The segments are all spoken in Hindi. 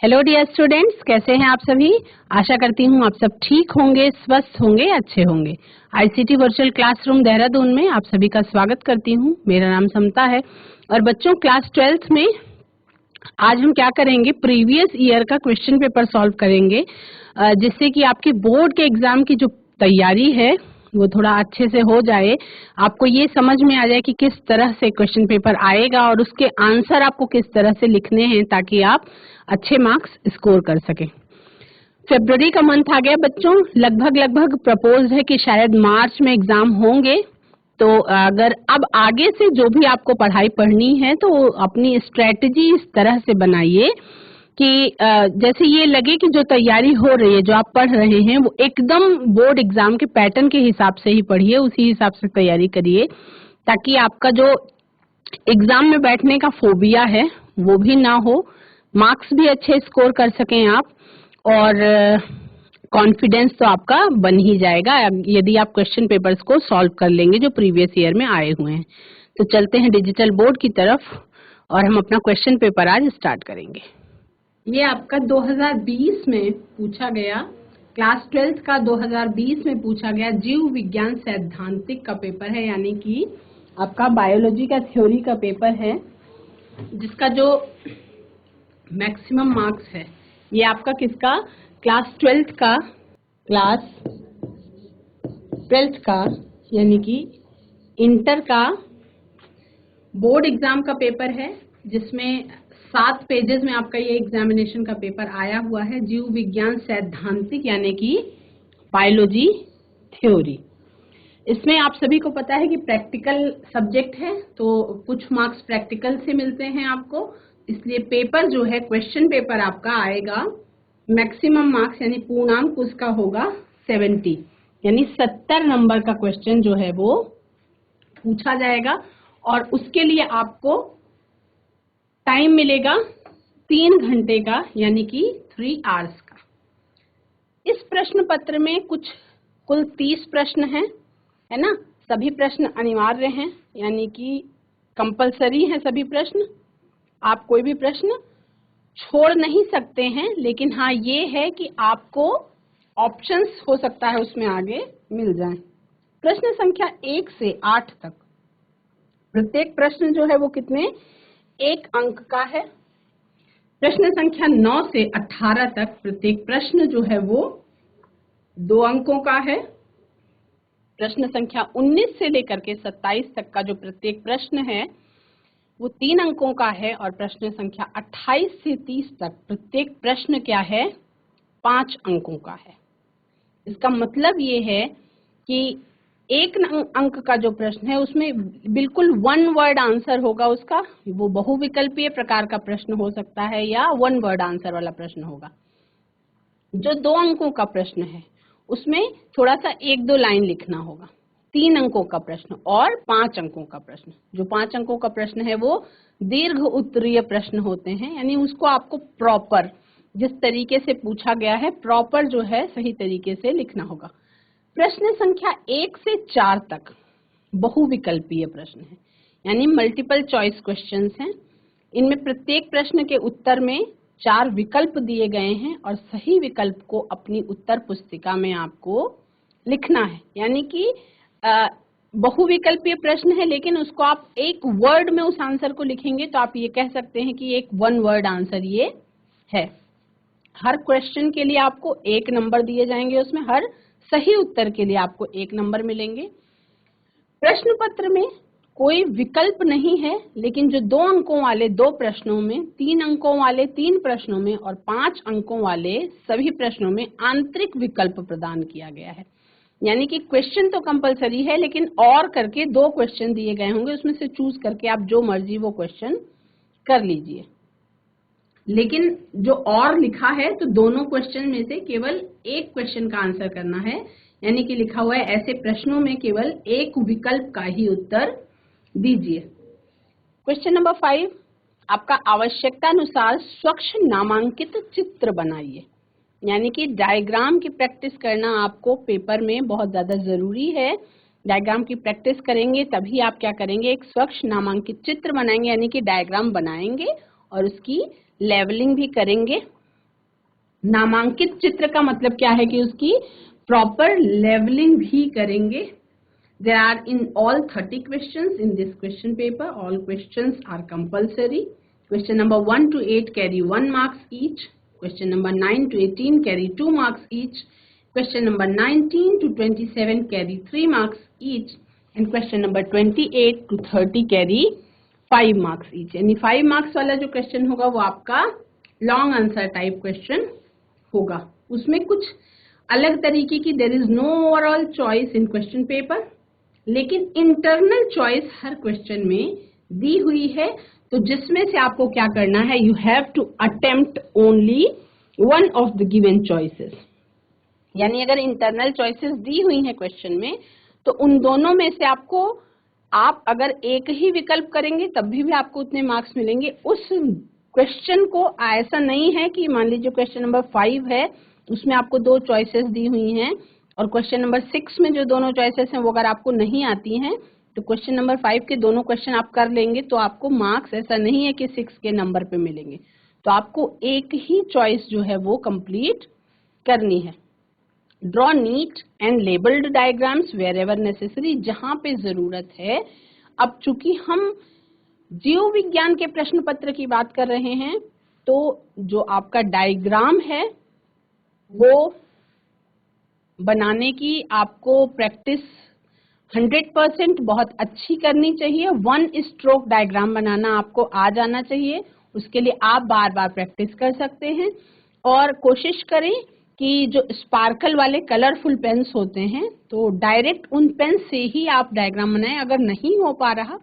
हेलो डियर स्टूडेंट्स, कैसे हैं आप सभी। आशा करती हूँ आप सब ठीक होंगे, स्वस्थ होंगे, अच्छे होंगे। आईसीटी वर्चुअल क्लासरूम देहरादून में आप सभी का स्वागत करती हूँ। मेरा नाम समता है और बच्चों क्लास 12th में आज हम क्या करेंगे, प्रीवियस ईयर का क्वेश्चन पेपर सॉल्व करेंगे, जिससे कि आपके बोर्ड के एग्जाम की जो तैयारी है वो थोड़ा अच्छे से हो जाए। आपको ये समझ में आ जाए कि किस तरह से क्वेश्चन पेपर आएगा और उसके आंसर आपको किस तरह से लिखने हैं ताकि आप अच्छे मार्क्स स्कोर कर सकें। फरवरी का मंथ आ गया बच्चों, लगभग प्रपोज है कि शायद मार्च में एग्जाम होंगे। तो अगर अब आगे से जो भी आपको पढ़ाई पढ़नी है तो अपनी स्ट्रेटजी इस तरह से बनाइए कि जैसे ये लगे कि जो तैयारी हो रही है, जो आप पढ़ रहे हैं, वो एकदम बोर्ड एग्जाम के पैटर्न के हिसाब से ही पढ़िए, उसी हिसाब से तैयारी करिए, ताकि आपका जो एग्जाम में बैठने का फोबिया है वो भी ना हो, मार्क्स भी अच्छे स्कोर कर सकें आप, और कॉन्फिडेंस तो आपका बन ही जाएगा यदि आप क्वेश्चन पेपर्स को सॉल्व कर लेंगे जो प्रीवियस ईयर में आए हुए हैं। तो चलते हैं डिजिटल बोर्ड की तरफ और हम अपना क्वेश्चन पेपर आज स्टार्ट करेंगे। ये आपका 2020 में पूछा गया, क्लास 12th का 2020 में पूछा गया जीव विज्ञान सैद्धांतिक का पेपर है, यानी कि आपका बायोलॉजी का थ्योरी का पेपर है, जिसका जो मैक्सिमम मार्क्स है ये आपका किसका, क्लास 12th का यानी कि इंटर का बोर्ड एग्जाम का पेपर है, जिसमें 7 पेजेस में आपका ये एग्जामिनेशन का पेपर आया हुआ है। जीव विज्ञान सैद्धांतिक यानी कि बायोलॉजी थ्योरी। इसमें आप सभी को पता है कि प्रैक्टिकल सब्जेक्ट है, तो कुछ मार्क्स प्रैक्टिकल से मिलते हैं आपको, इसलिए पेपर जो है, क्वेश्चन पेपर आपका आएगा, मैक्सिमम मार्क्स यानी पूर्णांक उसका होगा 70, यानी 70 नंबर का क्वेश्चन जो है वो पूछा जाएगा और उसके लिए आपको टाइम मिलेगा 3 घंटे का, यानी कि 3 आवर्स का। इस प्रश्न पत्र में कुल 30 प्रश्न हैं, है ना। सभी प्रश्न अनिवार्य हैं, यानी कि कंपलसरी हैं सभी प्रश्न, आप कोई भी प्रश्न छोड़ नहीं सकते हैं, लेकिन हाँ ये है कि आपको ऑप्शंस हो सकता है उसमें आगे मिल जाएं। प्रश्न संख्या 1 से 8 तक प्रत्येक प्रश्न जो है वो कितने, 1 अंक का है। प्रश्न संख्या 9 से 18 तक प्रत्येक प्रश्न जो है वो 2 अंकों का है। प्रश्न संख्या 19 से लेकर के 27 तक का जो प्रत्येक प्रश्न है वो 3 अंकों का है, और प्रश्न संख्या 28 से 30 तक प्रत्येक प्रश्न क्या है, 5 अंकों का है। इसका मतलब ये है कि 1 अंक का जो प्रश्न है उसमें बिल्कुल 1 वर्ड आंसर होगा उसका, वो बहुविकल्पीय प्रकार का प्रश्न हो सकता है या 1 वर्ड आंसर वाला प्रश्न होगा। जो 2 अंकों का प्रश्न है उसमें थोड़ा सा 1-2 लाइन लिखना होगा। 3 अंकों का प्रश्न और 5 अंकों का प्रश्न, जो 5 अंकों का प्रश्न है वो दीर्घ उत्तरीय प्रश्न होते हैं, यानी उसको आपको प्रॉपर जिस तरीके से पूछा गया है प्रॉपर जो है सही तरीके से लिखना होगा। प्रश्न संख्या 1 से 4 तक बहुविकल्पीय प्रश्न है, यानी मल्टीपल चॉइस क्वेश्चंस हैं। इनमें प्रत्येक प्रश्न के उत्तर में 4 विकल्प दिए गए हैं और सही विकल्प को अपनी उत्तर पुस्तिका में आपको लिखना है, यानी कि बहुविकल्पीय प्रश्न है लेकिन उसको आप 1 वर्ड में उस आंसर को लिखेंगे तो आप ये कह सकते हैं कि एक 1 वर्ड आंसर ये है। हर क्वेश्चन के लिए आपको 1 नंबर दिए जाएंगे, उसमें हर सही उत्तर के लिए आपको 1 नंबर मिलेंगे। प्रश्न पत्र में कोई विकल्प नहीं है, लेकिन जो 2 अंकों वाले 2 प्रश्नों में, 3 अंकों वाले 3 प्रश्नों में और 5 अंकों वाले सभी प्रश्नों में आंतरिक विकल्प प्रदान किया गया है, यानी कि क्वेश्चन तो कंपलसरी है लेकिन और करके 2 क्वेश्चन दिए गए होंगे, उसमें से चूज करके आप जो मर्जी वो क्वेश्चन कर लीजिए। लेकिन जो और लिखा है तो दोनों क्वेश्चन में से केवल 1 क्वेश्चन का आंसर करना है, यानी कि लिखा हुआ है ऐसे प्रश्नों में केवल 1 विकल्प का ही उत्तर दीजिए। क्वेश्चन नंबर 5, आपका आवश्यकता अनुसार स्वच्छ नामांकित चित्र बनाइए, यानी कि डायग्राम की प्रैक्टिस करना आपको पेपर में बहुत ज्यादा जरूरी है। डायग्राम की प्रैक्टिस करेंगे तभी आप क्या करेंगे, एक स्वच्छ नामांकित चित्र बनाएंगे, यानी कि डायग्राम बनाएंगे और उसकी लेवलिंग भी करेंगे। नामांकित चित्र का मतलब क्या है कि उसकी प्रॉपर लेवलिंग भी करेंगे। There are in all 30 questions in this question paper. All questions are compulsory. Question number 1 to 8 carry 1 marks each. Question number 9 to 18 carry 2 marks each. Question number 19 to 27 carry 3 marks each. And question number 28 to 30 carry 5 marks each. यानी 5 marks वाला जो question होगा वो आपका long answer type question होगा। उसमें कुछ अलग तरीके की there is no overall choice in question paper, लेकिन इंटरनल चॉइस हर क्वेश्चन में दी हुई है। तो जिसमें से आपको क्या करना है, you have to attempt only one of the given choices. यानी अगर इंटरनल चॉइसेस दी हुई हैं क्वेश्चन में तो उन दोनों में से आपको, आप अगर एक ही विकल्प करेंगे तब भी आपको उतने मार्क्स मिलेंगे। उस क्वेश्चन को ऐसा नहीं है कि मान लीजिए क्वेश्चन नंबर 5 है, उसमें आपको 2 चॉइसेस दी हुई हैं और क्वेश्चन नंबर 6 में जो दोनों चॉइसेस हैं वो अगर आपको नहीं आती हैं तो क्वेश्चन नंबर 5 के दोनों क्वेश्चन आप कर लेंगे तो आपको मार्क्स ऐसा नहीं है कि 6 के नंबर पे मिलेंगे। तो आपको एक ही चॉइस जो है वो कंप्लीट करनी है। Draw neat and labelled diagrams wherever necessary, जहां पे जरूरत है। अब चूंकि हम जीव विज्ञान के प्रश्न पत्र की बात कर रहे हैं तो जो आपका डायग्राम है वो बनाने की आपको प्रैक्टिस 100% बहुत अच्छी करनी चाहिए। 1 स्ट्रोक डायग्राम बनाना आपको आ जाना चाहिए। उसके लिए आप बार बार प्रैक्टिस कर सकते हैं और कोशिश करें कि जो स्पार्कल वाले कलरफुल पेन्स होते हैं तो डायरेक्ट उन पेन से ही आप डायग्राम बनाएं। अगर नहीं हो पा रहा,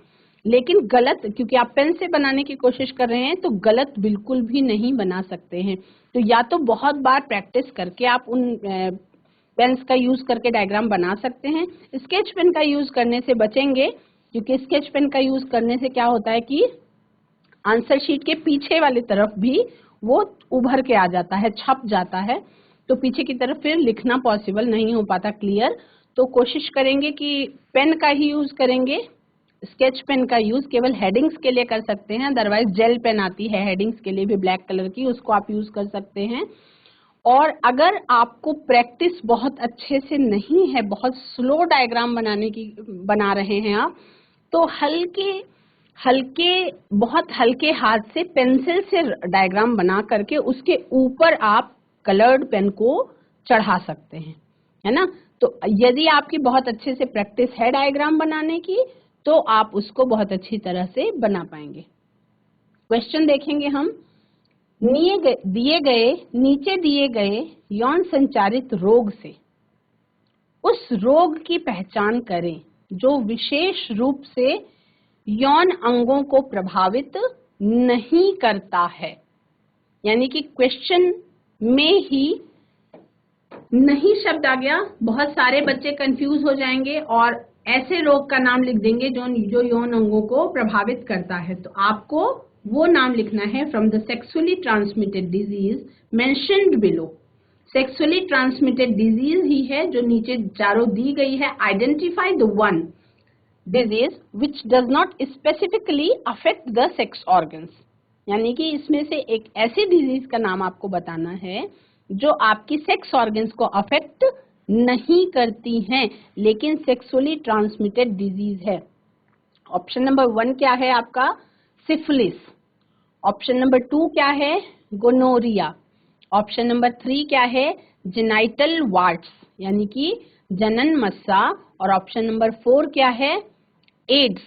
लेकिन गलत, क्योंकि आप पेन से बनाने की कोशिश कर रहे हैं तो गलत बिल्कुल भी नहीं बना सकते हैं। तो या तो बहुत बार प्रैक्टिस करके आप उन पेन्स का यूज करके डायग्राम बना सकते हैं। स्केच पेन का यूज करने से बचेंगे, क्योंकि स्केच पेन का यूज करने से क्या होता है कि आंसर शीट के पीछे वाली तरफ भी वो उभर के आ जाता है, छप जाता है, तो पीछे की तरफ फिर लिखना पॉसिबल नहीं हो पाता क्लियर। तो कोशिश करेंगे कि पेन का ही यूज करेंगे। स्केच पेन का यूज केवल हेडिंग्स के लिए कर सकते हैं, अदरवाइज जेल पेन आती है हेडिंग्स के लिए भी ब्लैक कलर की, उसको आप यूज कर सकते हैं। और अगर आपको प्रैक्टिस बहुत अच्छे से नहीं है, बहुत स्लो डायग्राम बना रहे हैं आप, तो बहुत हल्के हाथ से पेंसिल से डायग्राम बना करके उसके ऊपर आप कलर्ड पेन को चढ़ा सकते हैं, है ना। तो यदि आपकी बहुत अच्छे से प्रैक्टिस है डायग्राम बनाने की तो आप उसको बहुत अच्छी तरह से बना पाएंगे। क्वेश्चन देखेंगे हम। नीचे दिए गए यौन संचारित रोग से उस रोग की पहचान करें जो विशेष रूप से यौन अंगों को प्रभावित नहीं करता है। यानी कि क्वेश्चन में ही नहीं शब्द आ गया, बहुत सारे बच्चे कंफ्यूज हो जाएंगे और ऐसे रोग का नाम लिख देंगे जो यौन अंगों को प्रभावित करता है। तो आपको वो नाम लिखना है from the sexually transmitted disease mentioned below. Sexually transmitted disease ही है जो नीचे चारों दी गई है। Identify the one disease which does not specifically affect the sex organs. यानी कि इसमें से एक ऐसी डिजीज का नाम आपको बताना है जो आपकी सेक्स ऑर्गन्स को अफेक्ट नहीं करती हैं, लेकिन सेक्सुअली ट्रांसमिटेड डिजीज है। ऑप्शन नंबर 1 क्या है आपका? सिफिलिस। ऑप्शन नंबर 2 क्या है? गोनोरिया। ऑप्शन नंबर 3 क्या है? जेनाइटल वार्ट्स यानी कि जनन मस्सा। और ऑप्शन नंबर 4 क्या है? एड्स,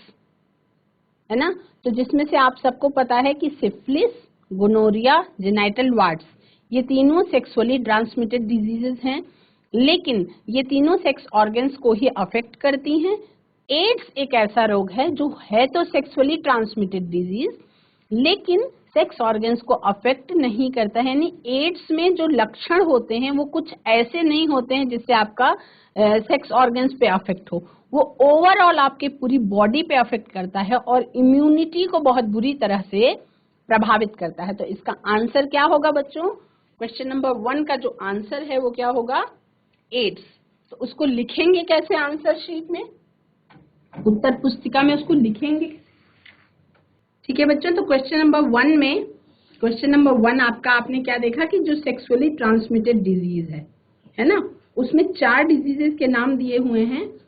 है ना। तो जिसमें से आप सबको पता है कि सिफिलिस, गोनोरिया, जेनाइटल वार्ट्स ये तीनों सेक्सुअली ट्रांसमिटेड डिजीजेस हैं, लेकिन ये तीनों सेक्स ऑर्गन्स को ही अफेक्ट करती हैं। एड्स एक ऐसा रोग है जो है तो सेक्सुअली ट्रांसमिटेड डिजीज लेकिन सेक्स ऑर्गन्स को अफेक्ट नहीं करता है। यानी एड्स में जो लक्षण होते हैं वो कुछ ऐसे नहीं होते हैं जिससे आपका सेक्स ऑर्गन्स पे अफेक्ट हो, वो ओवरऑल आपके पूरी बॉडी पे अफेक्ट करता है और इम्यूनिटी को बहुत बुरी तरह से प्रभावित करता है। तो इसका आंसर क्या होगा बच्चों? क्वेश्चन नंबर 1 का जो आंसर है वो क्या होगा? एड्स। तो उसको लिखेंगे कैसे आंसर शीट में, उत्तर पुस्तिका में उसको लिखेंगे? ठीक है बच्चों, तो क्वेश्चन नंबर 1 में क्वेश्चन नंबर 1 आपका, आपने क्या देखा कि जो सेक्सुअली ट्रांसमिटेड डिजीज है ना, उसमें 4 डिजीजेस के नाम दिए हुए हैं।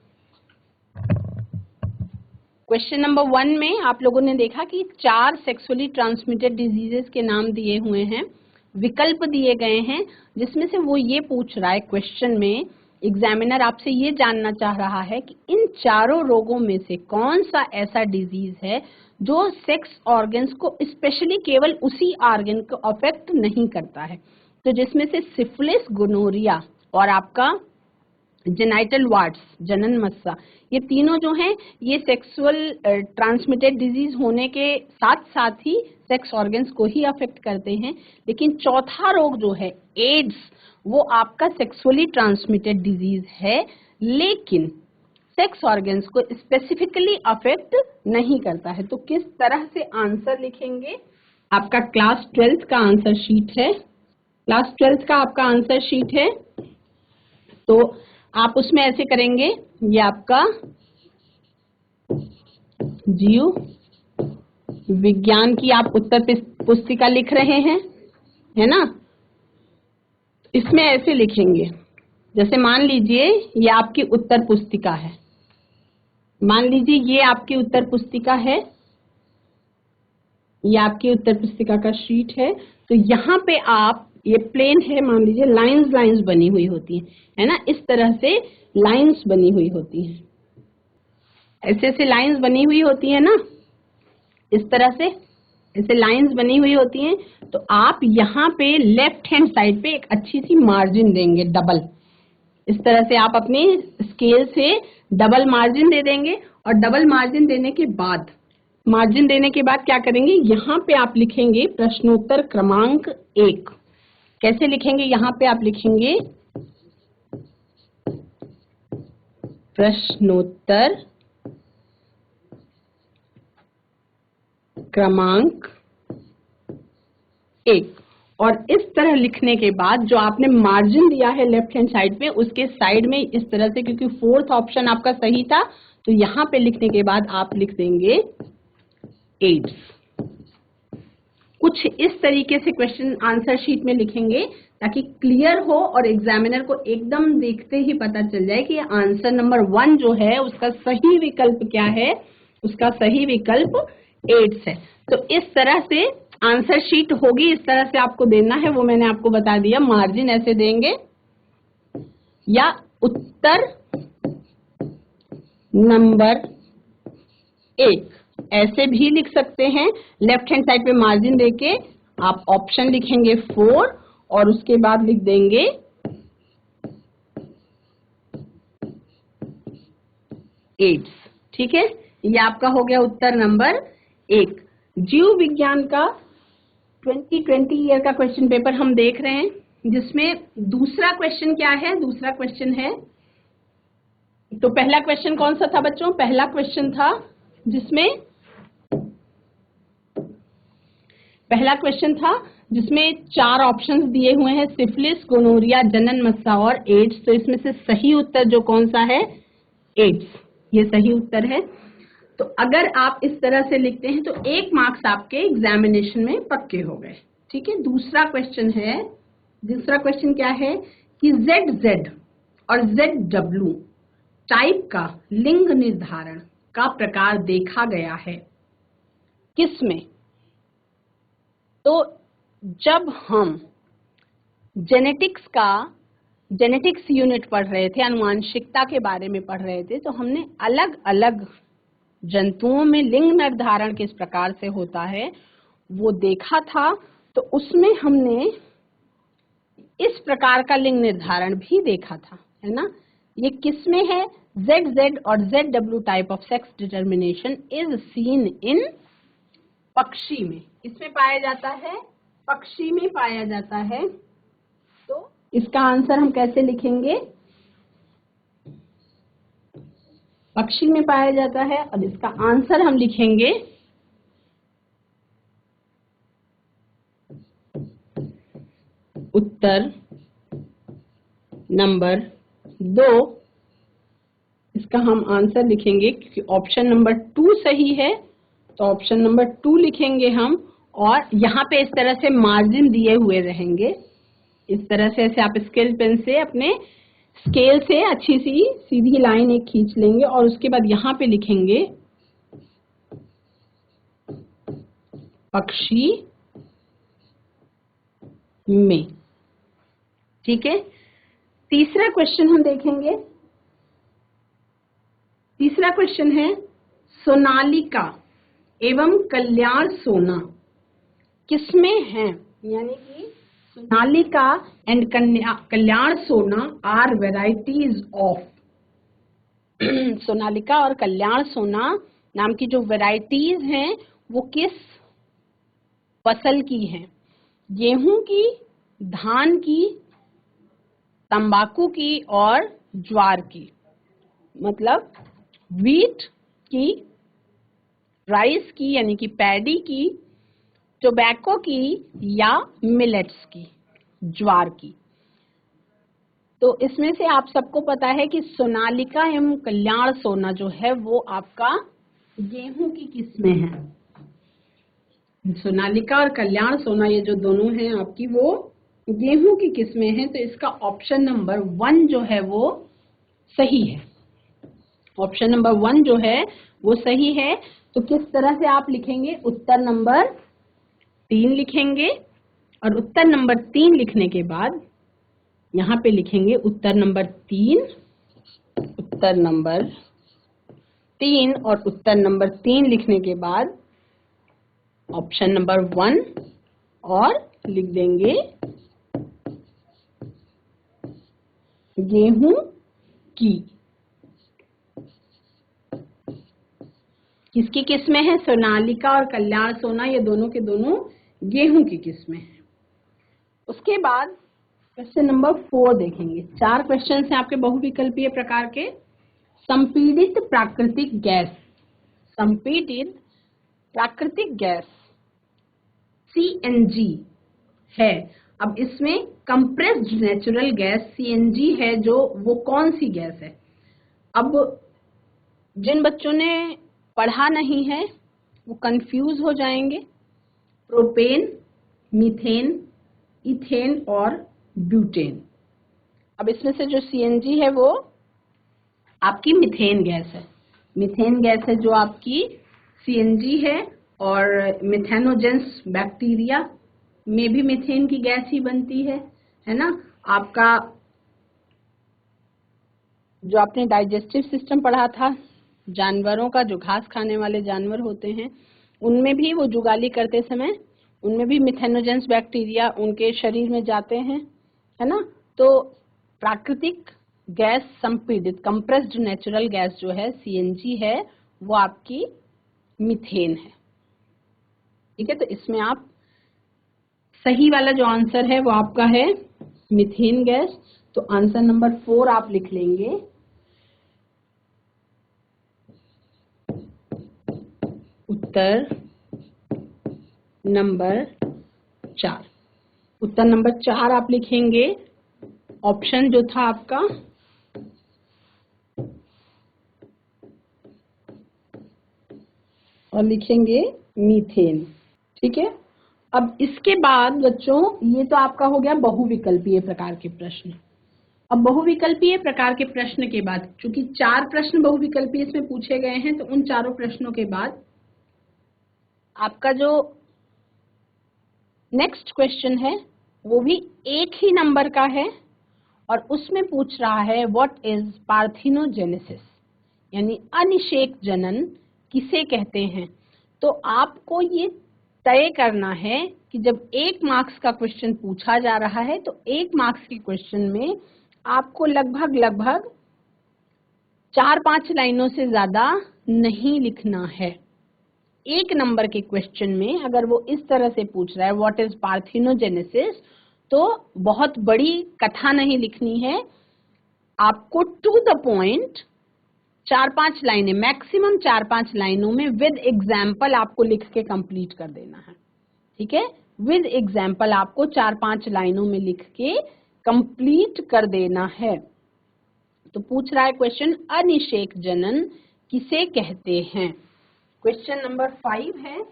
क्वेश्चन नंबर 1 में आप लोगों ने देखा कि 4 सेक्सुअली ट्रांसमिटेड डिजीजेस के नाम दिए हुए हैं, विकल्प दिए गए हैं, जिसमें से वो ये पूछ रहा है क्वेश्चन में, एग्जामिनर आपसे ये जानना चाह रहा है कि इन चारों रोगों में से कौन सा ऐसा डिजीज है जो सेक्स ऑर्गन्स को स्पेशली केवल उसी ऑर्गन को अफेक्ट नहीं करता है। तो जिसमें से सिफिलिस, गोनोरिया और आपका जेनाइटल वार्ड्स, जनन मस्सा, ये तीनों जो हैं ये सेक्सुअल ट्रांसमिटेड डिजीज होने के साथ साथ ही सेक्स ऑर्गन्स को ही अफेक्ट करते हैं। लेकिन चौथा रोग जो है एड्स, वो आपका सेक्सुअली ट्रांसमिटेड डिजीज है, लेकिन सेक्स ऑर्गन्स को स्पेसिफिकली अफेक्ट नहीं करता है। तो किस तरह से आंसर लिखेंगे? आपका क्लास 12th का आंसर शीट है, क्लास 12th का आपका आंसर शीट है। तो आप उसमें ऐसे करेंगे, ये आपका जीव विज्ञान की आप उत्तर पुस्तिका लिख रहे हैं, है ना, इसमें ऐसे लिखेंगे, जैसे मान लीजिए ये आपकी उत्तर पुस्तिका है, मान लीजिए ये आपकी उत्तर पुस्तिका है, ये आपकी उत्तर पुस्तिका का शीट है। तो यहाँ पे आप, ये प्लेन है, मान लीजिए लाइंस बनी हुई होती है ना, इस तरह से लाइंस बनी हुई होती हैं, ऐसे ऐसे लाइंस बनी हुई होती है ना, इस तरह से ऐसे लाइंस बनी हुई होती हैं। तो आप यहाँ पे लेफ्ट हैंड साइड पे एक अच्छी सी मार्जिन देंगे, डबल, इस तरह से आप अपने स्केल से डबल मार्जिन दे देंगे। और डबल मार्जिन देने के बाद क्या करेंगे, यहाँ पे आप लिखेंगे प्रश्नोत्तर क्रमांक 1। कैसे लिखेंगे? यहाँ पे आप लिखेंगे प्रश्नोत्तर क्रमांक 1। और इस तरह लिखने के बाद जो आपने मार्जिन दिया है लेफ्ट हैंड साइड पे, उसके साइड में इस तरह से, क्योंकि 4th ऑप्शन आपका सही था, तो यहाँ पे लिखने के बाद आप लिख देंगे एड्स। कुछ इस तरीके से क्वेश्चन आंसर शीट में लिखेंगे ताकि क्लियर हो और एग्जामिनर को एकदम देखते ही पता चल जाए कि आंसर नंबर 1 जो है उसका सही विकल्प क्या है, उसका सही विकल्प एड्स है। तो इस तरह से आंसर शीट होगी, इस तरह से आपको देना है, वो मैंने आपको बता दिया। मार्जिन ऐसे देंगे, या उत्तर नंबर 1 ऐसे भी लिख सकते हैं। लेफ्ट हैंड साइड पे मार्जिन देके आप ऑप्शन लिखेंगे 4 और उसके बाद लिख देंगे एड्स। ठीक है, ये आपका हो गया उत्तर नंबर 1। जीव विज्ञान का 2020 ईयर का क्वेश्चन पेपर हम देख रहे हैं, जिसमें दूसरा क्वेश्चन क्या है? दूसरा क्वेश्चन है, तो पहला क्वेश्चन कौन सा था बच्चों? पहला क्वेश्चन था जिसमें 4 ऑप्शंस दिए हुए हैं, सिफिलिस, गोनोरिया, जनन मस्सा और एड्स। तो इसमें से सही उत्तर जो कौन सा है? एड्स, ये सही उत्तर है। तो अगर आप इस तरह से लिखते हैं तो 1 मार्क्स आपके एग्जामिनेशन में पक्के हो गए। ठीक है, दूसरा क्वेश्चन क्या है कि ZZ और ZW टाइप का लिंग निर्धारण का प्रकार देखा गया है किसमें? तो जब हम जेनेटिक्स यूनिट पढ़ रहे थे, आनुवांशिकता के बारे में पढ़ रहे थे, तो हमने अलग अलग जंतुओं में लिंग निर्धारण किस प्रकार से होता है वो देखा था। तो उसमें हमने इस प्रकार का लिंग निर्धारण भी देखा था, है ना। ये किसमें है? ZZ और ZW type of sex determination is seen in पक्षी में। इसमें पाया जाता है, पक्षी में पाया जाता है। तो इसका आंसर हम कैसे लिखेंगे? पक्षी में पाया जाता है, और इसका आंसर हम लिखेंगे उत्तर नंबर 2। इसका हम आंसर लिखेंगे, क्योंकि ऑप्शन नंबर 2 सही है, तो ऑप्शन नंबर 2 लिखेंगे हम, और यहाँ पे इस तरह से मार्जिन दिए हुए रहेंगे। इस तरह से ऐसे आप स्केल पेन से अपने स्केल से अच्छी सी सीधी लाइन एक खींच लेंगे और उसके बाद यहाँ पे लिखेंगे पक्षी में। ठीक है, तीसरा क्वेश्चन हम देखेंगे। तीसरा क्वेश्चन है सोनालिका एवं कल्याण सोना किसमें है, यानी कि सोनालिका एंड कल्याण सोना आर वेराइटीज ऑफ। सोनालिका और कल्याण सोना नाम की जो वेराइटीज हैं वो किस फसल की हैं? गेहूं की, धान की, तंबाकू की और ज्वार की। मतलब व्हीट की, राइस की यानी कि पैडी की, टोबैको की या मिलेट्स की, ज्वार की। तो इसमें से आप सबको पता है कि सोनालिका एवं कल्याण सोना जो है वो आपका गेहूं की किस्में हैं। सोनालिका और कल्याण सोना ये जो दोनों हैं आपकी वो गेहूं की किस्में हैं। तो इसका ऑप्शन नंबर 1 जो है वो सही है। ऑप्शन नंबर 1 जो है वो सही है। तो किस तरह से आप लिखेंगे? उत्तर नंबर 3 लिखेंगे और उत्तर नंबर 3 लिखने के बाद यहाँ पे लिखेंगे उत्तर नंबर 3, उत्तर नंबर 3 और उत्तर नंबर 3 लिखने के बाद ऑप्शन नंबर 1 और लिख देंगे गेहूं की। किसकी किस्में हैं? सोनालिका और कल्याण सोना, ये दोनों के दोनों गेहूं की किस्में हैं। उसके बाद क्वेश्चन नंबर 4 देखेंगे। 4 क्वेश्चन हैं आपके बहुविकल्पीय प्रकार के। संपीड़ित प्राकृतिक गैस, संपीड़ित प्राकृतिक गैस CNG है। अब इसमें कंप्रेस्ड नेचुरल गैस CNG है जो वो कौन सी गैस है? अब जिन बच्चों ने पढ़ा नहीं है वो कंफ्यूज हो जाएंगे। प्रोपेन, मीथेन, इथेन और ब्यूटेन। अब इसमें से जो CNG है वो आपकी मीथेन गैस है। मीथेन गैस है जो आपकी CNG है और मिथेनोजेंस बैक्टीरिया में भी मीथेन की गैस ही बनती है ना। आपका जो आपने डाइजेस्टिव सिस्टम पढ़ा था, जानवरों का, जो घास खाने वाले जानवर होते हैं उनमें भी वो जुगाली करते समय उनमें भी मिथेनोजेंस बैक्टीरिया उनके शरीर में जाते हैं, है ना। तो प्राकृतिक गैस संपीड़ित कंप्रेस्ड नेचुरल गैस जो है CNG है वो आपकी मीथेन है। ठीक है, तो इसमें आप सही वाला जो आंसर है वो आपका है मीथेन गैस। तो आंसर नंबर 4 आप लिख लेंगे। उत्तर नंबर 4, उत्तर नंबर 4 आप लिखेंगे। ऑप्शन जो था आपका और लिखेंगे मीथेन। ठीक है, अब इसके बाद बच्चों ये तो आपका हो गया बहुविकल्पीय प्रकार के प्रश्न। अब बहुविकल्पीय प्रकार के प्रश्न के बाद, चूंकि 4 प्रश्न बहुविकल्पीय इसमें पूछे गए हैं, तो उन चारों प्रश्नों के बाद आपका जो नेक्स्ट क्वेश्चन है वो भी एक ही नंबर का है और उसमें पूछ रहा है व्हाट इज पार्थिनोजेनेसिस, यानी अनिषेक जनन किसे कहते हैं। तो आपको ये तय करना है कि जब 1 मार्क्स का क्वेश्चन पूछा जा रहा है तो 1 मार्क्स के क्वेश्चन में आपको लगभग 4-5 लाइनों से ज्यादा नहीं लिखना है। 1 नंबर के क्वेश्चन में अगर वो इस तरह से पूछ रहा है व्हाट इज पार्थिनोजेनेसिस, तो बहुत बड़ी कथा नहीं लिखनी है। आपको टू द पॉइंट 4-5 लाइनें, मैक्सिमम 4-5 लाइनों में विद एग्जाम्पल आपको लिख के कंप्लीट कर देना है। ठीक है, विद एग्जाम्पल आपको 4-5 लाइनों में लिख के कंप्लीट कर देना है। तो पूछ रहा है क्वेश्चन अनिषेक जनन किसे कहते हैं। क्वेश्चन नंबर 5 है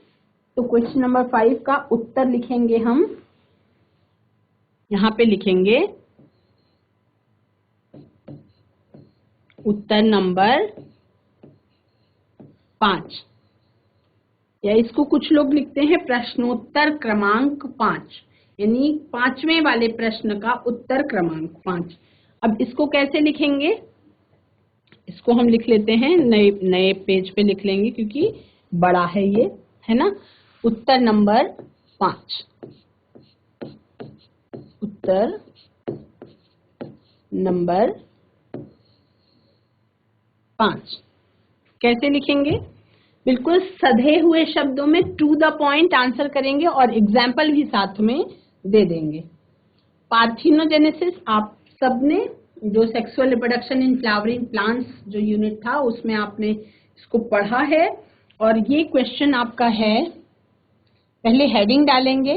तो क्वेश्चन नंबर 5 का उत्तर लिखेंगे हम, यहाँ पे लिखेंगे उत्तर नंबर 5, या इसको कुछ लोग लिखते हैं प्रश्नोत्तर क्रमांक 5, यानी 5वें वाले प्रश्न का उत्तर क्रमांक 5। अब इसको कैसे लिखेंगे, इसको हम लिख लेते हैं, नए पेज पे लिख लेंगे क्योंकि बड़ा है ये, है ना। उत्तर नंबर 5, उत्तर नंबर 5 कैसे लिखेंगे, बिल्कुल सधे हुए शब्दों में टू द पॉइंट आंसर करेंगे और एग्जाम्पल भी साथ में दे देंगे। पार्थिनोजेनेसिस आप सबने जो sexual reproduction in flowering plants जो यूनिट था उसमें आपने इसको पढ़ा है, और ये क्वेश्चन आपका है, पहले हेडिंग डालेंगे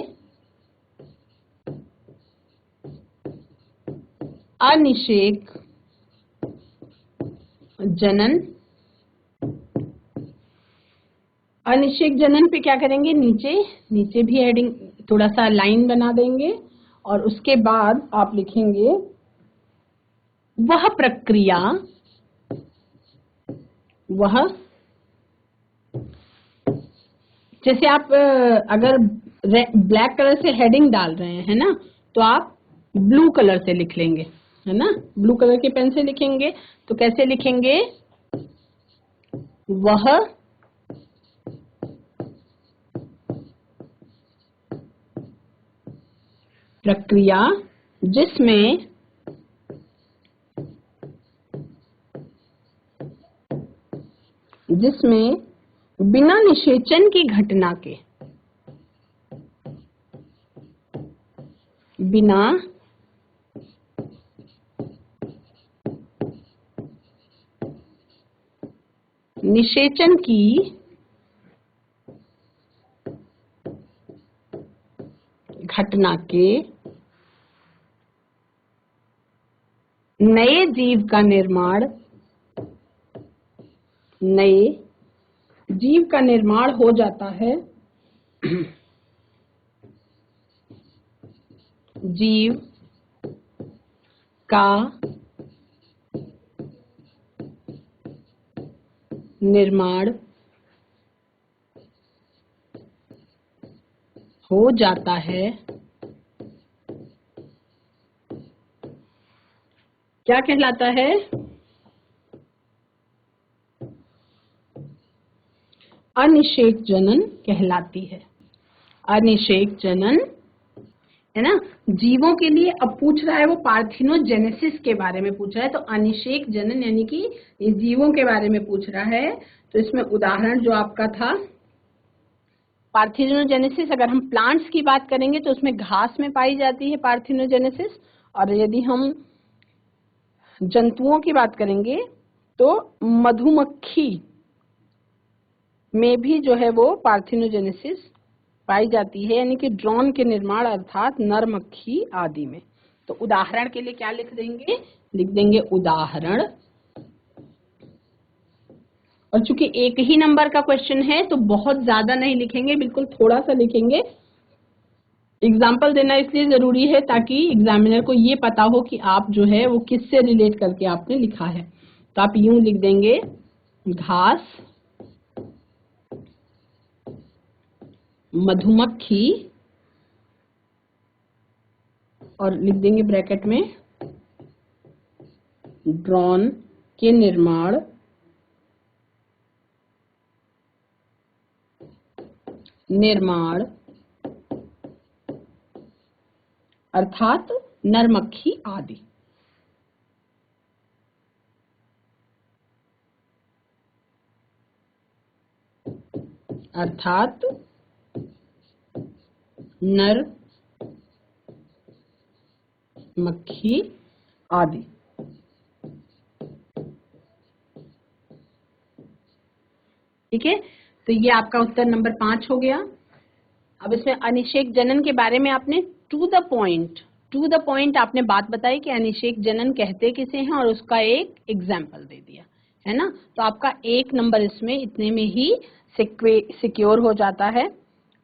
अनिषेक जनन। अनिषेक जनन पे क्या करेंगे, नीचे भी हेडिंग थोड़ा सा लाइन बना देंगे, और उसके बाद आप लिखेंगे वह प्रक्रिया, वह, जैसे आप अगर ब्लैक कलर से हेडिंग डाल रहे हैं ना, तो आप ब्लू कलर से लिख लेंगे, है ना, ब्लू कलर के पेन से लिखेंगे। तो कैसे लिखेंगे, वह प्रक्रिया जिसमें बिना निषेचन की घटना के, बिना निषेचन की घटना के नए जीव का निर्माण हो जाता है, जीव का निर्माण हो जाता है, क्या कहलाता है, अनिषेक जनन कहलाती है। अनिषेक जनन, है ना। जीवों के लिए अब पूछ रहा है वो पार्थिनोजेनेसिस के बारे में पूछ रहा है, तो अनिषेक जनन यानी कि ये जीवों के बारे में पूछ रहा है। तो इसमें उदाहरण जो आपका था पार्थिनोजेनेसिस, अगर हम प्लांट्स की बात करेंगे तो उसमें घास में पाई जाती है पार्थिनोजेनेसिस, और यदि हम जंतुओं की बात करेंगे तो मधुमक्खी में भी जो है वो पार्थिनोजेनेसिस पाई जाती है, यानी कि ड्रोन के निर्माण अर्थात नर मक्खी आदि में। तो उदाहरण के लिए क्या लिख देंगे उदाहरण, और चूंकि एक ही नंबर का क्वेश्चन है तो बहुत ज्यादा नहीं लिखेंगे, बिल्कुल थोड़ा सा लिखेंगे। एग्जाम्पल देना इसलिए जरूरी है ताकि एग्जामिनर को ये पता हो कि आप जो है वो किससे रिलेट करके आपने लिखा है। तो आप यूं लिख देंगे घास, मधुमक्खी, और लिख देंगे ब्रैकेट में ड्रोन के निर्माण अर्थात नरमक्खी आदि। अर्थात नर मक्खी आदि। ठीक है, तो ये आपका उत्तर नंबर 5 हो गया। अब इसमें अनिषेक जनन के बारे में आपने टू द पॉइंट आपने बात बताई कि अनिषेक जनन कहते किसे हैं, और उसका एक एग्जाम्पल दे दिया, है ना। तो आपका 1 नंबर इसमें इतने में ही सिक्योर हो जाता है।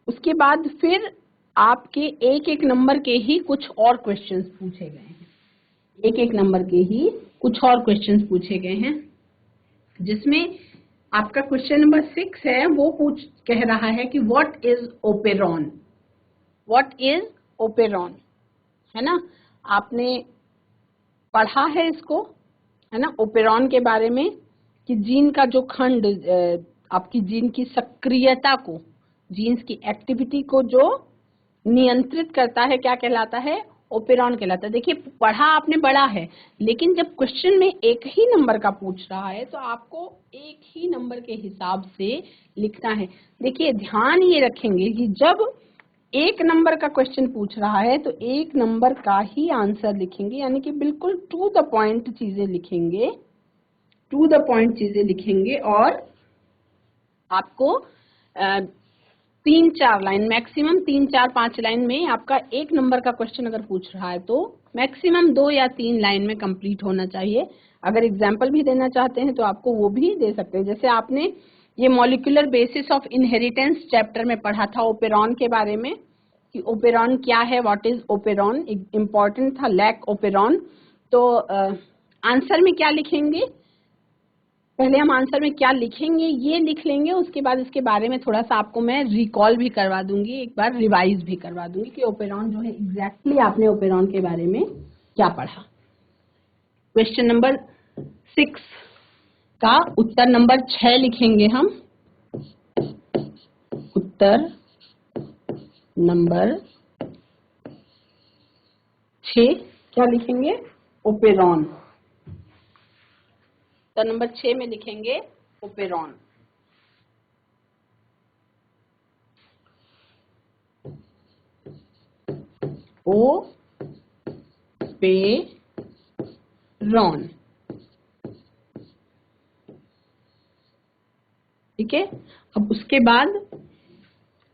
उसके बाद फिर आपके एक एक नंबर के ही कुछ और क्वेश्चंस पूछे गए हैं, एक एक नंबर के ही कुछ और क्वेश्चंस पूछे गए हैं, जिसमें आपका क्वेश्चन नंबर 6 है, वो कह रहा है कि what is operon, what is operon, है ना। आपने पढ़ा है इसको, है ना, ओपेरॉन के बारे में, कि जीन का जो खंड आपकी जीन की सक्रियता को, जीन्स की एक्टिविटी को जो नियंत्रित करता है, क्या कहलाता है, ओपेरॉन कहलाता है। देखिए पढ़ा आपने बड़ा है, लेकिन जब क्वेश्चन में एक ही नंबर का पूछ रहा है तो आपको एक ही नंबर के हिसाब से लिखना है। देखिए ध्यान ये रखेंगे कि जब एक नंबर का क्वेश्चन पूछ रहा है तो एक नंबर का ही आंसर लिखेंगे, यानी कि बिल्कुल टू द पॉइंट चीजें लिखेंगे, टू द पॉइंट चीजें लिखेंगे। और आपको 3-4 लाइन, मैक्सिमम 3-4-5 लाइन में, आपका एक नंबर का क्वेश्चन अगर पूछ रहा है तो मैक्सिमम 2 या 3 लाइन में कंप्लीट होना चाहिए। अगर एग्जाम्पल भी देना चाहते हैं तो आपको वो भी दे सकते हैं। जैसे आपने ये molecular basis of inheritance chapter में पढ़ा था ओपेरॉन के बारे में, कि ओपेरॉन क्या है, व्हाट इज ओपेरॉन, इम्पोर्टेंट था लैक ओपेरॉन। तो आंसर में क्या लिखेंगे, पहले हम आंसर में क्या लिखेंगे ये लिख लेंगे, उसके बाद इसके बारे में थोड़ा सा आपको मैं रिकॉल भी करवा दूंगी, एक बार रिवाइज भी करवा दूंगी कि ओपेरॉन जो है एग्जैक्टली आपने ओपेरॉन के बारे में क्या पढ़ा। क्वेश्चन नंबर 6 का उत्तर नंबर 6 लिखेंगे हम। उत्तर नंबर 6 क्या लिखेंगे, ओपेरॉन। उत्तर नंबर 6 में लिखेंगे ओपेरॉन। ओपेरॉन, ठीक है। अब उसके बाद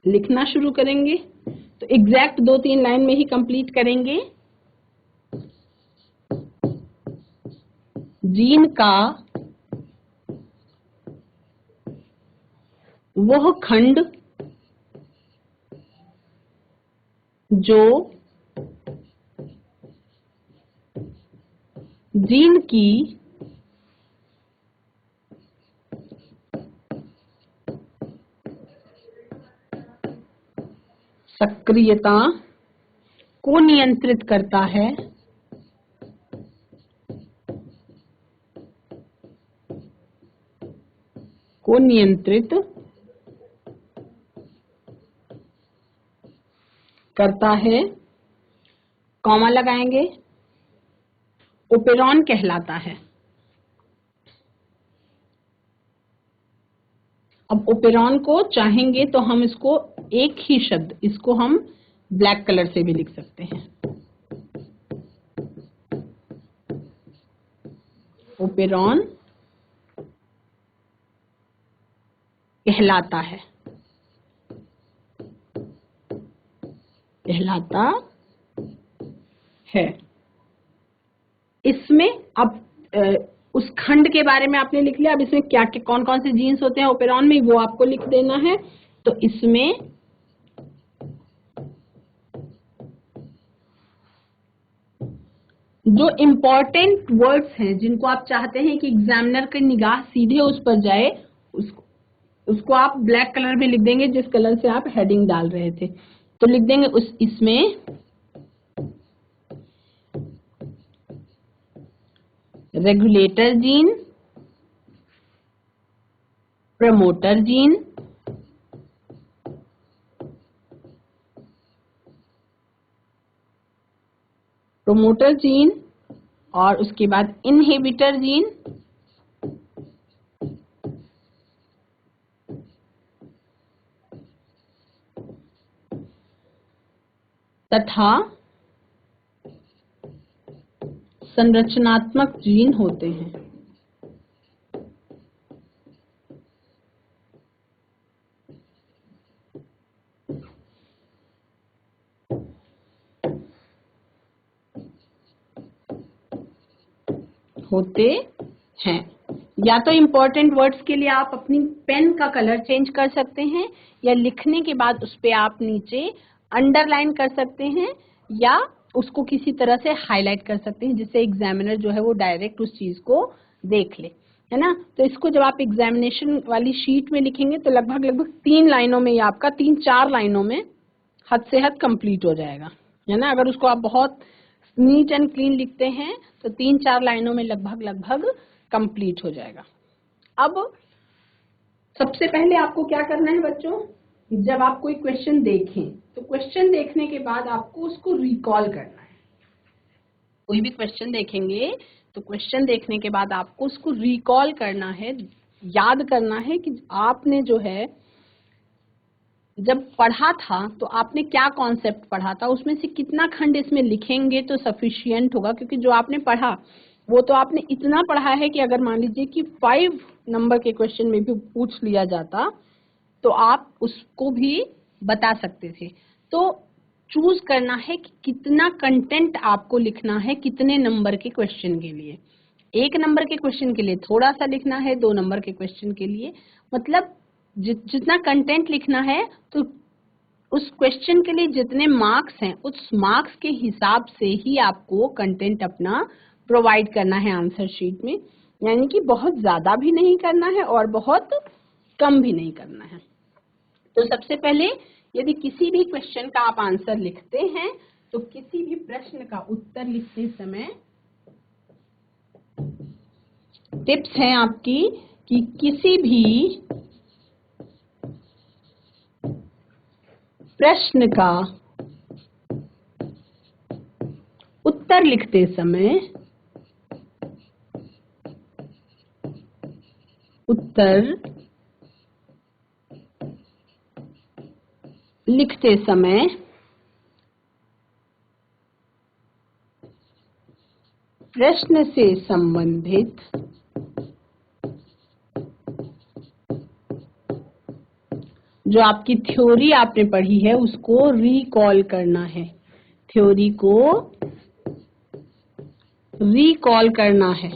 लिखना शुरू करेंगे, तो एग्जैक्ट 2-3 लाइन में ही कंप्लीट करेंगे। जीन का वह खंड जो जीन की सक्रियता को नियंत्रित करता है, को नियंत्रित करता है, कॉमा लगाएंगे, ओपेरॉन कहलाता है। अब ओपेरॉन को चाहेंगे तो हम इसको एक ही शब्द, इसको हम ब्लैक कलर से भी लिख सकते हैं, ओपेरॉन कहलाता है, कहलाता है। इसमें अब उस खंड के बारे में आपने लिख लिया, अब इसमें क्या कौन कौन से जीन्स होते हैं ओपेरॉन में वो आपको लिख देना है। तो इसमें जो इम्पोर्टेंट वर्ड्स हैं, जिनको आप चाहते हैं कि एग्जामिनर की निगाह सीधे उस पर जाए, उसको आप ब्लैक कलर में लिख देंगे, जिस कलर से आप हेडिंग डाल रहे थे। तो लिख देंगे इसमें regulator gene, promoter gene, promoter gene, और उसके बाद इनहिबिटर जीन, तथा संरचनात्मक जीन होते हैं। होते हैं। या तो इम्पोर्टेंट वर्ड्स के लिए आप अपनी पेन का कलर चेंज कर सकते हैं, या लिखने के बाद उस पर आप नीचे अंडरलाइन कर सकते हैं, या उसको किसी तरह से हाईलाइट कर सकते हैं जिससे एग्जामिनर जो है वो डायरेक्ट उस चीज को देख ले, है ना। तो इसको जब आप एग्जामिनेशन वाली शीट में लिखेंगे तो लगभग लगभग 3 लाइनों में, या आपका 3-4 लाइनों में हद से हद कंप्लीट हो जाएगा, है ना। अगर उसको आप बहुत नीट एंड क्लीन लिखते हैं तो 3-4 लाइनों में लगभग लगभग कंप्लीट हो जाएगा। अब सबसे पहले आपको क्या करना है बच्चों, जब आप कोई क्वेश्चन देखें तो क्वेश्चन देखने के बाद आपको उसको रिकॉल करना है। कोई भी क्वेश्चन देखेंगे तो क्वेश्चन देखने के बाद आपको उसको रिकॉल करना है, याद करना है कि आपने जो है जब पढ़ा था तो आपने क्या कॉन्सेप्ट पढ़ा था, उसमें से कितना खंड इसमें लिखेंगे तो सफिशिएंट होगा। क्योंकि जो आपने पढ़ा वो तो आपने इतना पढ़ा है कि अगर मान लीजिए कि 5 नंबर के क्वेश्चन में भी पूछ लिया जाता तो आप उसको भी बता सकते थे। तो चूज करना है कि कितना कंटेंट आपको लिखना है कितने नंबर के क्वेश्चन के लिए। 1 नंबर के क्वेश्चन के लिए थोड़ा सा लिखना है, 2 नंबर के क्वेश्चन के लिए मतलब जितना कंटेंट लिखना है तो उस क्वेश्चन के लिए जितने मार्क्स हैं उस मार्क्स के हिसाब से ही आपको कंटेंट अपना प्रोवाइड करना है आंसर शीट में। यानी कि बहुत ज्यादा भी नहीं करना है और बहुत कम भी नहीं करना है। तो सबसे पहले यदि किसी भी क्वेश्चन का आप आंसर लिखते हैं तो किसी भी प्रश्न का उत्तर लिखते समय टिप्स हैं आपकी कि किसी भी प्रश्न का उत्तर लिखते समय प्रश्न से संबंधित जो आपकी थ्योरी आपने पढ़ी है उसको रिकॉल करना है, थ्योरी को रिकॉल करना है,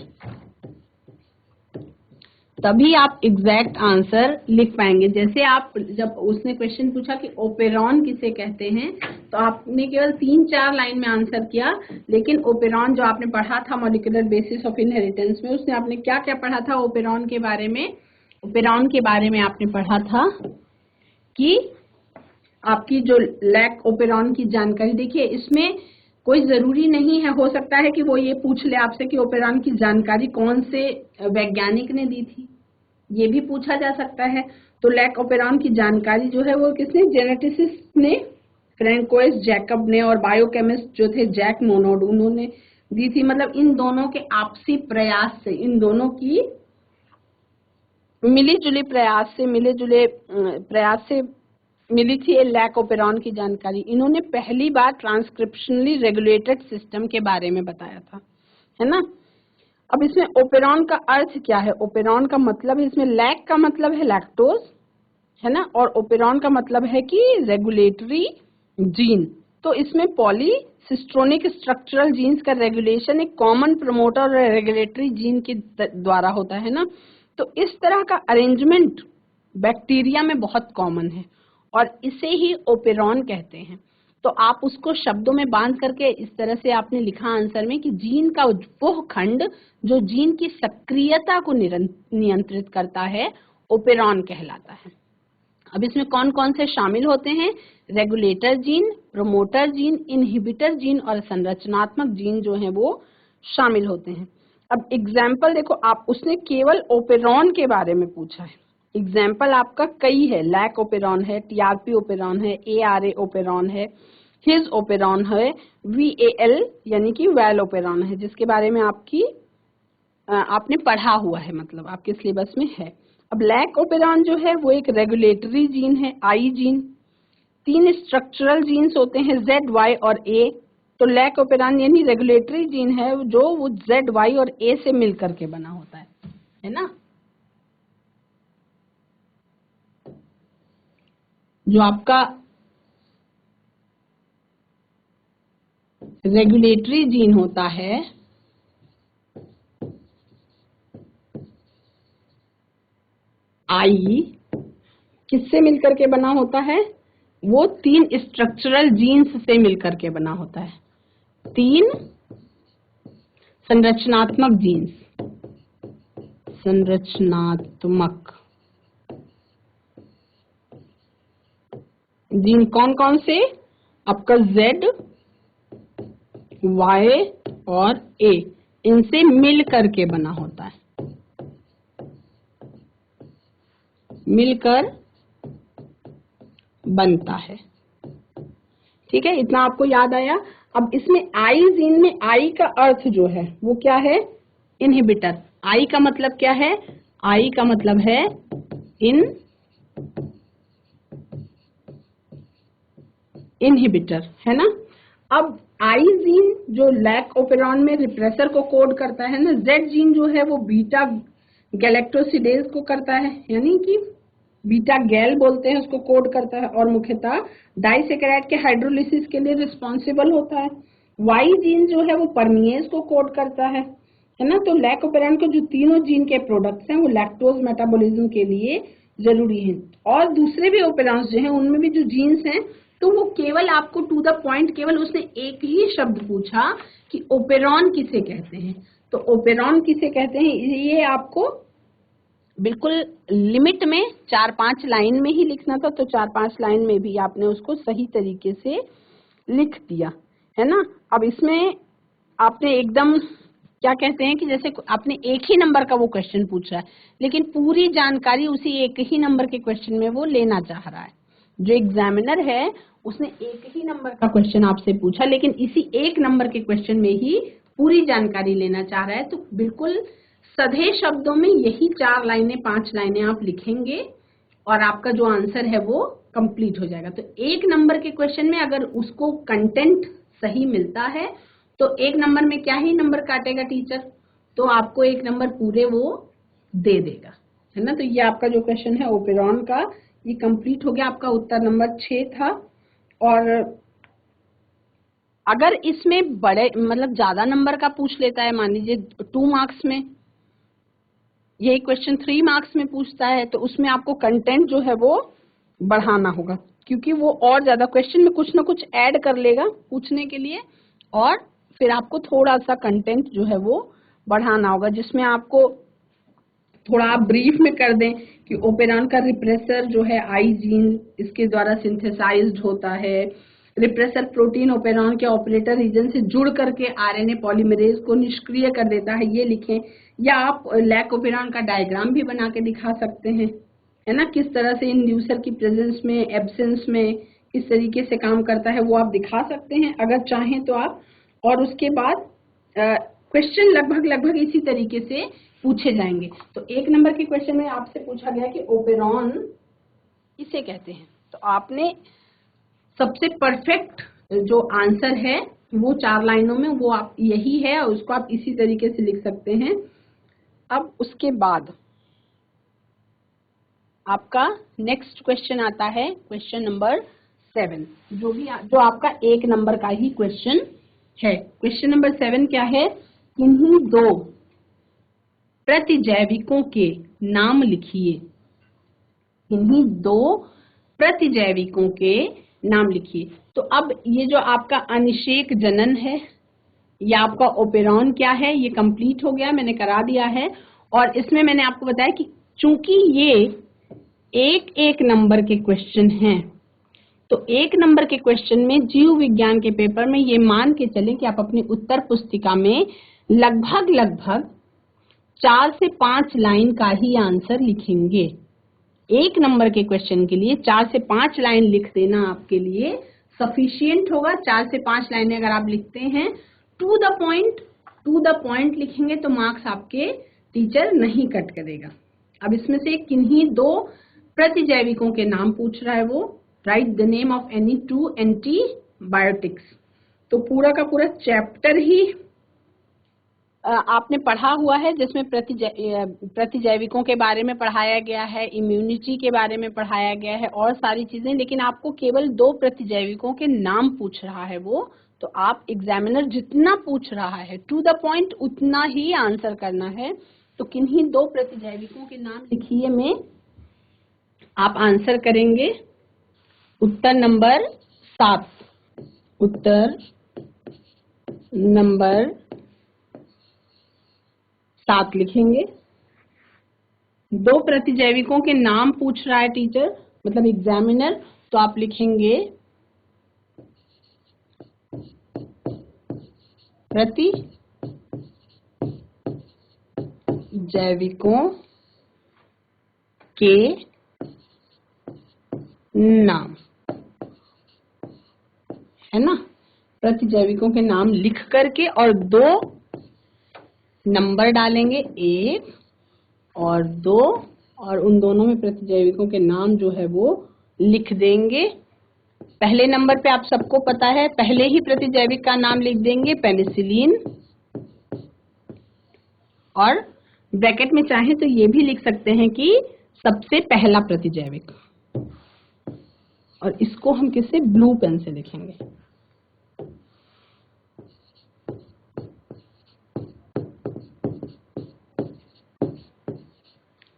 तभी आप एग्जैक्ट आंसर लिख पाएंगे। जैसे आप जब उसने क्वेश्चन पूछा कि ओपेरॉन किसे कहते हैं तो आपने केवल 3-4 लाइन में आंसर किया, लेकिन ओपेरॉन जो आपने पढ़ा था मॉलिक्यूलर बेसिस ऑफ इनहेरिटेंस में उसने आपने क्या क्या पढ़ा था ओपेरॉन के बारे में। ओपेरॉन के बारे में आपने पढ़ा था कि आपकी जो लैक ओपेरॉन की जानकारी, देखिए इसमें कोई जरूरी नहीं है, हो सकता है कि वो ये पूछ ले आपसे कि ओपेरॉन की जानकारी कौन से वैज्ञानिक ने दी थी, ये भी पूछा जा सकता है। तो लैक ओपेरॉन की जानकारी जो है वो किसने, जेनेटिसिस्ट ने, फ्रैंकोइस जैकब ने, और बायोकेमिस्ट जो थे जैक मोनोड उन्होंने दी थी। मतलब इन दोनों के आपसी प्रयास से, इन दोनों की मिली जुली प्रयास से मिली थी लैक ओपेरॉन की जानकारी। इन्होंने पहली बार ट्रांसक्रिप्शनली रेगुलेटेड सिस्टम के बारे में बताया था, है ना। अब इसमें ओपेरॉन का अर्थ क्या है, ओपेरॉन का मतलब है, इसमें लैक का मतलब है लैक्टोज, है ना, और ओपेरॉन का मतलब है कि रेगुलेटरी जीन। तो इसमें पॉलीसिस्ट्रोनिक स्ट्रक्चरल जीन्स का रेगुलेशन एक कॉमन प्रमोटर और रेगुलेटरी जीन के द्वारा होता है ना। तो इस तरह का अरेंजमेंट बैक्टीरिया में बहुत कॉमन है और इसे ही ओपेरॉन कहते हैं। तो आप उसको शब्दों में बांध करके इस तरह से आपने लिखा आंसर में कि जीन का वो खंड जो जीन की सक्रियता को नियंत्रित करता है ओपेरॉन कहलाता है। अब इसमें कौन कौन से शामिल होते हैं, regulator gene, promoter gene, inhibitor gene और संरचनात्मक जीन जो हैं वो शामिल होते हैं। अब एग्जाम्पल देखो, आप उसने केवल ओपेरॉन के बारे में पूछा है, एग्जाम्पल आपका कई है, लैक ओपेरॉन है, टीआरपी ओपेरॉन है, एआरए ओपेरॉन है, हिज ओपेरॉन है, वीएल यानी कि वेल ओपेरॉन है जिसके बारे में आपने पढ़ा हुआ है, मतलब आपके सिलेबस में है। अब लैक ओपेरॉन जो है वो एक रेगुलेटरी जीन है, आई जीन। 3 स्ट्रक्चरल जीन्स होते हैं जेड, वाई और ए। तो लैक ओपेरॉन यानी रेगुलेटरी जीन है जो वो जेड, वाई और ए से मिलकर के बना होता है ना। जो आपका रेगुलेटरी जीन होता है आई किससे मिलकर के बना होता है? वो 3 स्ट्रक्चरल जीन्स से मिलकर के बना होता है। 3 संरचनात्मक जीन्स, संरचनात्मक जीन कौन कौन से? आपका Z, Y और A, इनसे मिल करके बना होता है, मिलकर बनता है। ठीक है, इतना आपको याद आया। अब इसमें आई जीन में आई का अर्थ जो है वो क्या है? इनहिबिटर। आई का मतलब क्या है? आई का मतलब है इनहिबिटर, है ना। अब आई जीन जो लैक ओपेरॉन में रिप्रेसर को कोड करता है ना, जेड जीन जो है वो बीटा गैलेक्टोसिडेज को करता है, यानी कि बीटा गैल बोलते हैं उसको, कोड करता है और मुख्यतः डाइसेकेराइड के हाइड्रोलिसिस के लिए रिस्पॉन्सिबल होता है। वाई जीन जो है वो परमिएज को कोड करता है ना। तो लैक ओपेरॉन के जो तीनों जीन के प्रोडक्ट्स हैं वो लैक्टोज मेटाबॉलिज्म के लिए जरूरी हैं। और दूसरे भी ओपेरॉन्स जो हैं उनमें भी जो जीन्स हैं, तो वो केवल आपको टू द पॉइंट, केवल उसने एक ही शब्द पूछा कि ओपेरॉन किसे कहते हैं। तो ओपेरॉन किसे कहते हैं ये आपको बिल्कुल लिमिट में 4-5 लाइन में ही लिखना था, तो 4-5 लाइन में भी आपने उसको सही तरीके से लिख दिया, है ना। अब इसमें आपने एकदम क्या कहते हैं कि जैसे आपने एक ही नंबर का वो क्वेश्चन पूछा है, लेकिन पूरी जानकारी उसी एक ही नंबर के क्वेश्चन में वो लेना चाह रहा है। जो एग्जामिनर है उसने एक ही नंबर का क्वेश्चन आपसे पूछा, लेकिन इसी एक नंबर के क्वेश्चन में ही पूरी जानकारी लेना चाह रहा है। तो बिल्कुल सधे शब्दों में यही 4 लाइनें 5 लाइनें आप लिखेंगे और आपका जो आंसर है वो कंप्लीट हो जाएगा। तो एक नंबर के क्वेश्चन में अगर उसको कंटेंट सही मिलता है तो एक नंबर में क्या ही नंबर काटेगा टीचर, तो आपको एक नंबर पूरे वो दे देगा, है ना। तो ये आपका जो क्वेश्चन है ओपेरॉन का, ये कंप्लीट हो गया। आपका उत्तर नंबर 6 था। और अगर इसमें बड़े मतलब ज्यादा नंबर का पूछ लेता है, मान लीजिए 2 मार्क्स में, यही क्वेश्चन 3 मार्क्स में पूछता है, तो उसमें आपको कंटेंट जो है वो बढ़ाना होगा, क्योंकि वो और ज्यादा क्वेश्चन में कुछ ना कुछ ऐड कर लेगा पूछने के लिए, और फिर आपको थोड़ा सा कंटेंट जो है वो बढ़ाना होगा, जिसमें आपको थोड़ा आप ब्रीफ में कर दें कि ओपेरॉन का रिप्रेसर जो है आई जीन, इसके द्वारा सिंथेसाइज्ड होता है। रिप्रेसर प्रोटीन ओपेरॉन के ऑपरेटर रीजन से जुड़ करके आरएनए पॉलीमरेज को निष्क्रिय कर देता है, ये लिखें। या आप लैक ओपेरॉन का डायग्राम भी बना के दिखा सकते हैं, है ना, किस तरह से इंड्यूसर की प्रेजेंस में, एब्सेंस में किस तरीके से काम करता है वो आप दिखा सकते हैं अगर चाहें तो आप। और उसके बाद क्वेश्चन लगभग इसी तरीके से पूछे जाएंगे। तो एक नंबर के क्वेश्चन में आपसे पूछा गया कि ओपेरॉन किसे कहते हैं, तो आपने सबसे परफेक्ट जो आंसर है वो 4 लाइनों में वो आप यही है, और उसको आप इसी तरीके से लिख सकते हैं। अब उसके बाद आपका नेक्स्ट क्वेश्चन आता है, क्वेश्चन नंबर 7, जो आपका 1 नंबर का ही क्वेश्चन है। क्वेश्चन नंबर 7 क्या है? किन्हीं 2 प्रतिजैविकों के नाम लिखिए। किन्हीं 2 प्रतिजैविकों के नाम लिखिए। तो अब ये जो आपका अनिषेक जनन है, ये आपका ओपेरॉन क्या है, ये कंप्लीट हो गया, मैंने करा दिया है। और इसमें मैंने आपको बताया कि चूंकि ये एक नंबर के क्वेश्चन हैं, तो 1 नंबर के क्वेश्चन में जीव विज्ञान के पेपर में ये मान के चलें कि आप अपनी उत्तर पुस्तिका में लगभग 4 से 5 लाइन का ही आंसर लिखेंगे। 1 नंबर के क्वेश्चन के लिए 4 से 5 लाइन लिख देना आपके लिए सफिशिएंट होगा। 4 से 5 लाइनें अगर आप लिखते हैं, टू द पॉइंट लिखेंगे, तो मार्क्स आपके टीचर नहीं कट करेगा। अब इसमें से किन्हीं 2 प्रतिजैविकों के नाम पूछ रहा है वो, right the name of any 2 antibiotics. तो पूरा का पूरा चैप्टर ही आपने पढ़ा हुआ है, जिसमें प्रतिजैविकों के बारे में पढ़ाया गया है, इम्यूनिटी के बारे में पढ़ाया गया है और सारी चीजें, लेकिन आपको केवल 2 प्रतिजैविकों के नाम पूछ रहा है वो। तो आप एग्जामिनर जितना पूछ रहा है टू द पॉइंट उतना ही आंसर करना है। तो किन्हीं 2 प्रतिजैविकों के नाम लिखिए में आप आंसर करेंगे उत्तर नंबर 7। उत्तर नंबर 7 लिखेंगे। 2 प्रतिजैविकों के नाम पूछ रहा है टीचर, मतलब एग्जामिनर, तो आप लिखेंगे प्रतिजैविकों के नाम, है ना। प्रतिजैविकों के नाम लिख करके और 2 नंबर डालेंगे, 1 और 2, और उन दोनों में प्रतिजैविकों के नाम जो है वो लिख देंगे। पहले नंबर पे आप सबको पता है, पहले ही प्रतिजैविक का नाम लिख देंगे पेनिसिलिन, और ब्रैकेट में चाहे तो ये भी लिख सकते हैं कि सबसे पहला प्रतिजैविक, और इसको हम किससे, ब्लू पेन से लिखेंगे।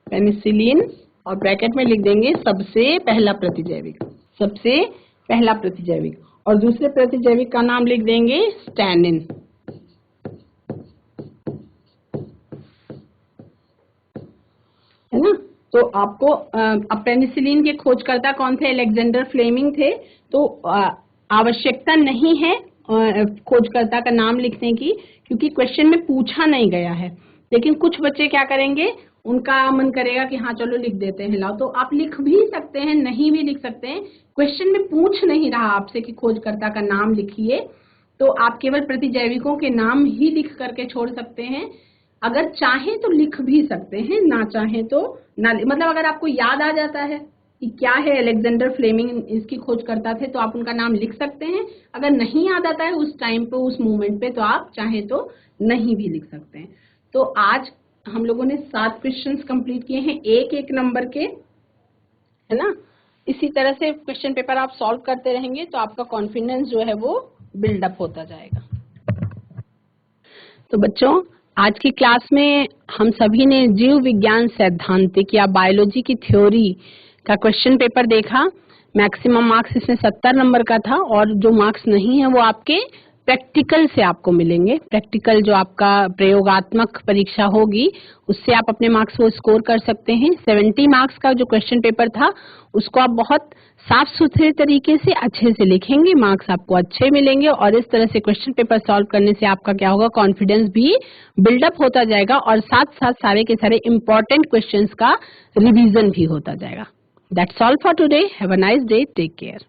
पेनिसिलिन और ब्रैकेट में लिख देंगे सबसे पहला प्रतिजैविक, सबसे पहला प्रतिजैविक, और दूसरे प्रतिजैविक का नाम लिख देंगे स्टैनिन, है ना। तो आपको अब पेनिसिलिन के खोजकर्ता कौन थे, अलेक्जेंडर फ्लेमिंग थे, तो आवश्यकता नहीं है खोजकर्ता का नाम लिखने की, क्योंकि क्वेश्चन में पूछा नहीं गया है। लेकिन कुछ बच्चे क्या करेंगे, उनका मन करेगा कि हाँ चलो लिख देते हैं, लाओ, तो आप लिख भी सकते हैं, नहीं भी लिख सकते हैं। क्वेश्चन में पूछ नहीं रहा आपसे कि खोजकर्ता का नाम लिखिए, तो आप केवल प्रतिजैविकों के नाम ही लिख करके छोड़ सकते हैं। अगर चाहें तो लिख भी सकते हैं, ना चाहें तो ना, मतलब अगर आपको याद आ जाता है कि क्या है, अलेक्जेंडर फ्लेमिंग इसकी खोजकर्ता थे, तो आप उनका नाम लिख सकते हैं। अगर नहीं याद आता है उस टाइम पे, उस मोमेंट पे, तो आप चाहें तो नहीं भी लिख सकते हैं। तो आज हम लोगों ने 7 क्वेश्चंस कंप्लीट किए हैं, एक नंबर के, है ना। इसी तरह से क्वेश्चन पेपर आप सॉल्व करते रहेंगे तो आपका कॉन्फिडेंस जो है वो बिल्डअप होता जाएगा। तो बच्चों, आज की क्लास में हम सभी ने जीव विज्ञान सैद्धांतिक या बायोलॉजी की थ्योरी का क्वेश्चन पेपर देखा। मैक्सिमम मार्क्स इसमें 70 नंबर का था, और जो मार्क्स नहीं है वो आपके प्रैक्टिकल से आपको मिलेंगे। प्रैक्टिकल जो आपका प्रयोगात्मक परीक्षा होगी, उससे आप अपने मार्क्स को स्कोर कर सकते हैं। 70 मार्क्स का जो क्वेश्चन पेपर था उसको आप बहुत साफ सुथरे तरीके से अच्छे से लिखेंगे, मार्क्स आपको अच्छे मिलेंगे, और इस तरह से क्वेश्चन पेपर सॉल्व करने से आपका क्या होगा, कॉन्फिडेंस भी बिल्डअप होता जाएगा, और साथ साथ सारे के सारे इंपॉर्टेंट क्वेश्चंस का रिवीजन भी होता जाएगा। That's all for today. Have a nice day, take care.